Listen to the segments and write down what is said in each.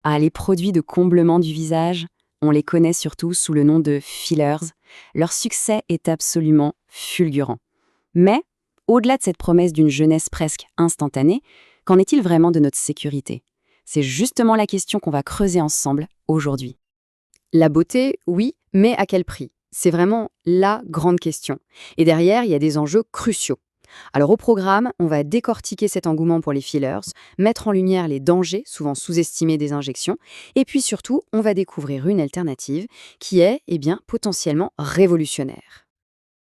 Ah, les produits de comblement du visage, on les connaît surtout sous le nom de fillers. Leur succès est absolument fulgurant. Mais, au-delà de cette promesse d'une jeunesse presque instantanée, qu'en est-il vraiment de notre sécurité? C'est justement la question qu'on va creuser ensemble aujourd'hui. La beauté, oui, mais à quel prix? C'est vraiment la grande question. Et derrière, il y a des enjeux cruciaux. Alors au programme, on va décortiquer cet engouement pour les fillers, mettre en lumière les dangers, souvent sous-estimés des injections, et puis surtout, on va découvrir une alternative qui est, potentiellement révolutionnaire.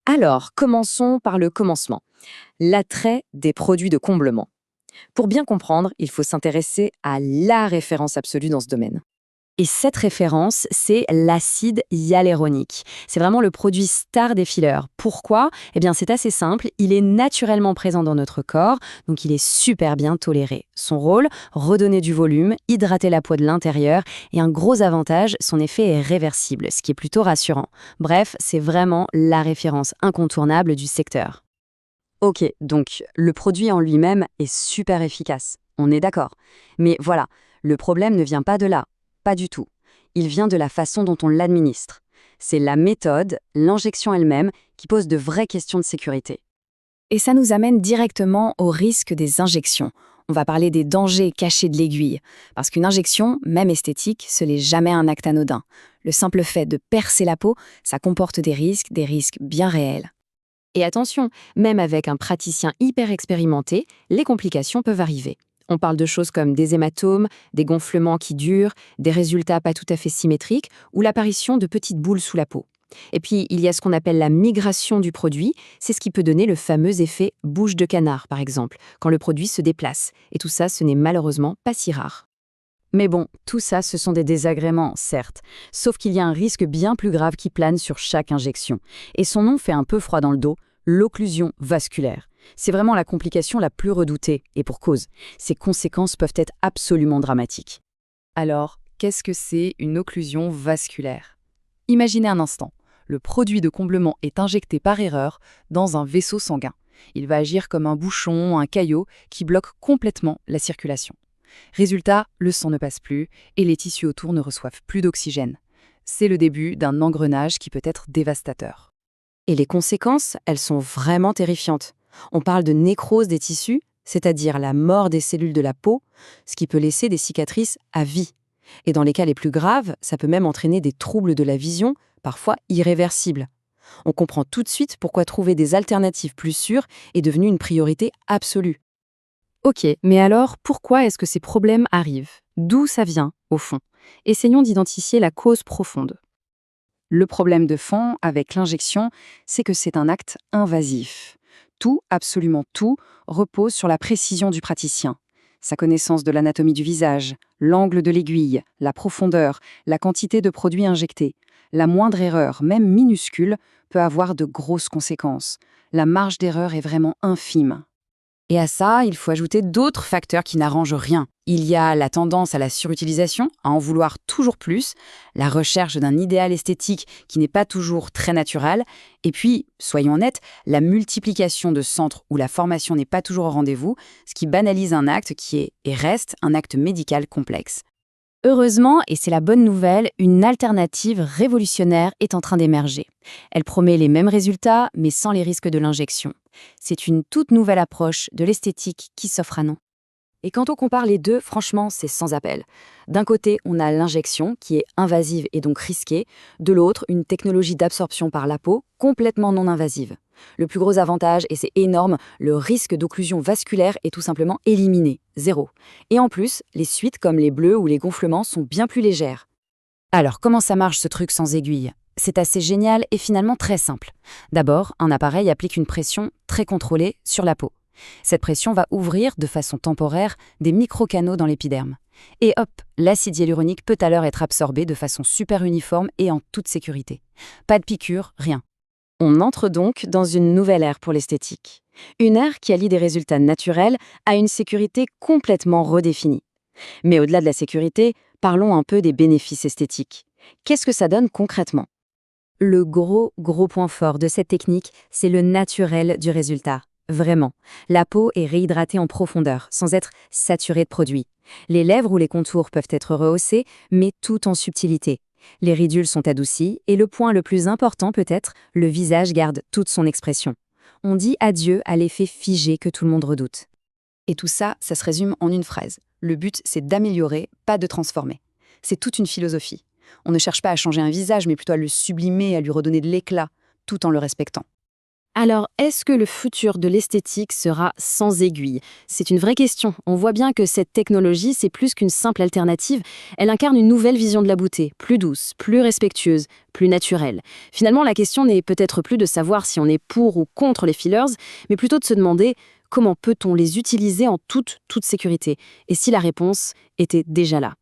Alors, commençons par le commencement. L'attrait des produits de comblement. Pour bien comprendre, il faut s'intéresser à la référence absolue dans ce domaine. Et cette référence, c'est l'acide hyaluronique. C'est vraiment le produit star des fillers. Pourquoi? Eh bien, c'est assez simple. Il est naturellement présent dans notre corps, donc il est super bien toléré. Son rôle, redonner du volume, hydrater la peau de l'intérieur, et un gros avantage, son effet est réversible, ce qui est plutôt rassurant. Bref, c'est vraiment la référence incontournable du secteur. Ok, donc le produit en lui-même est super efficace. On est d'accord. Mais voilà, le problème ne vient pas de là. Pas du tout. Il vient de la façon dont on l'administre. C'est la méthode, l'injection elle-même, qui pose de vraies questions de sécurité. Et ça nous amène directement au risque des injections. On va parler des dangers cachés de l'aiguille. Parce qu'une injection, même esthétique, ce n'est jamais un acte anodin. Le simple fait de percer la peau, ça comporte des risques bien réels. Et attention, même avec un praticien hyper expérimenté, les complications peuvent arriver. On parle de choses comme des hématomes, des gonflements qui durent, des résultats pas tout à fait symétriques ou l'apparition de petites boules sous la peau. Et puis, il y a ce qu'on appelle la migration du produit. C'est ce qui peut donner le fameux effet bouche de canard, par exemple, quand le produit se déplace. Et tout ça, ce n'est malheureusement pas si rare. Mais bon, tout ça, ce sont des désagréments, certes. Sauf qu'il y a un risque bien plus grave qui plane sur chaque injection. Et son nom fait un peu froid dans le dos, l'occlusion vasculaire. C'est vraiment la complication la plus redoutée, et pour cause. Ses conséquences peuvent être absolument dramatiques. Alors, qu'est-ce que c'est une occlusion vasculaire? Imaginez un instant. Le produit de comblement est injecté par erreur dans un vaisseau sanguin. Il va agir comme un bouchon, un caillot qui bloque complètement la circulation. Résultat, le sang ne passe plus et les tissus autour ne reçoivent plus d'oxygène. C'est le début d'un engrenage qui peut être dévastateur. Et les conséquences, elles sont vraiment terrifiantes. On parle de nécrose des tissus, c'est-à-dire la mort des cellules de la peau, ce qui peut laisser des cicatrices à vie. Et dans les cas les plus graves, ça peut même entraîner des troubles de la vision, parfois irréversibles. On comprend tout de suite pourquoi trouver des alternatives plus sûres est devenu une priorité absolue. Ok, mais alors pourquoi est-ce que ces problèmes arrivent? D'où ça vient, au fond? Essayons d'identifier la cause profonde. Le problème de fond avec l'injection, c'est que c'est un acte invasif. Tout, absolument tout, repose sur la précision du praticien. Sa connaissance de l'anatomie du visage, l'angle de l'aiguille, la profondeur, la quantité de produits injectés. La moindre erreur, même minuscule, peut avoir de grosses conséquences. La marge d'erreur est vraiment infime. Et à ça, il faut ajouter d'autres facteurs qui n'arrangent rien. Il y a la tendance à la surutilisation, à en vouloir toujours plus, la recherche d'un idéal esthétique qui n'est pas toujours très naturel, et puis, soyons honnêtes, la multiplication de centres où la formation n'est pas toujours au rendez-vous, ce qui banalise un acte qui est et reste un acte médical complexe. Heureusement, et c'est la bonne nouvelle, une alternative révolutionnaire est en train d'émerger. Elle promet les mêmes résultats, mais sans les risques de l'injection. C'est une toute nouvelle approche de l'esthétique qui s'offre à nous. Et quand on compare les deux, franchement, c'est sans appel. D'un côté, on a l'injection, qui est invasive et donc risquée. De l'autre, une technologie d'absorption par la peau, complètement non invasive. Le plus gros avantage, et c'est énorme, le risque d'occlusion vasculaire est tout simplement éliminé, zéro. Et en plus, les suites comme les bleus ou les gonflements sont bien plus légères. Alors, comment ça marche ce truc sans aiguille? C'est assez génial et finalement très simple. D'abord, un appareil applique une pression très contrôlée sur la peau. Cette pression va ouvrir de façon temporaire des micro-canaux dans l'épiderme. Et hop, l'acide hyaluronique peut alors être absorbé de façon super uniforme et en toute sécurité. Pas de piqûre, rien. On entre donc dans une nouvelle ère pour l'esthétique. Une ère qui allie des résultats naturels à une sécurité complètement redéfinie. Mais au-delà de la sécurité, parlons un peu des bénéfices esthétiques. Qu'est-ce que ça donne concrètement? Le gros point fort de cette technique, c'est le naturel du résultat. Vraiment. La peau est réhydratée en profondeur, sans être saturée de produits. Les lèvres ou les contours peuvent être rehaussés, mais tout en subtilité. Les ridules sont adoucies, et le point le plus important peut-être, le visage garde toute son expression. On dit adieu à l'effet figé que tout le monde redoute. Et tout ça, ça se résume en une phrase. Le but, c'est d'améliorer, pas de transformer. C'est toute une philosophie. On ne cherche pas à changer un visage, mais plutôt à le sublimer, à lui redonner de l'éclat, tout en le respectant. Alors, est-ce que le futur de l'esthétique sera sans aiguille? C'est une vraie question. On voit bien que cette technologie, c'est plus qu'une simple alternative. Elle incarne une nouvelle vision de la beauté, plus douce, plus respectueuse, plus naturelle. Finalement, la question n'est peut-être plus de savoir si on est pour ou contre les fillers, mais plutôt de se demander comment peut-on les utiliser en toute sécurité, et si la réponse était déjà là.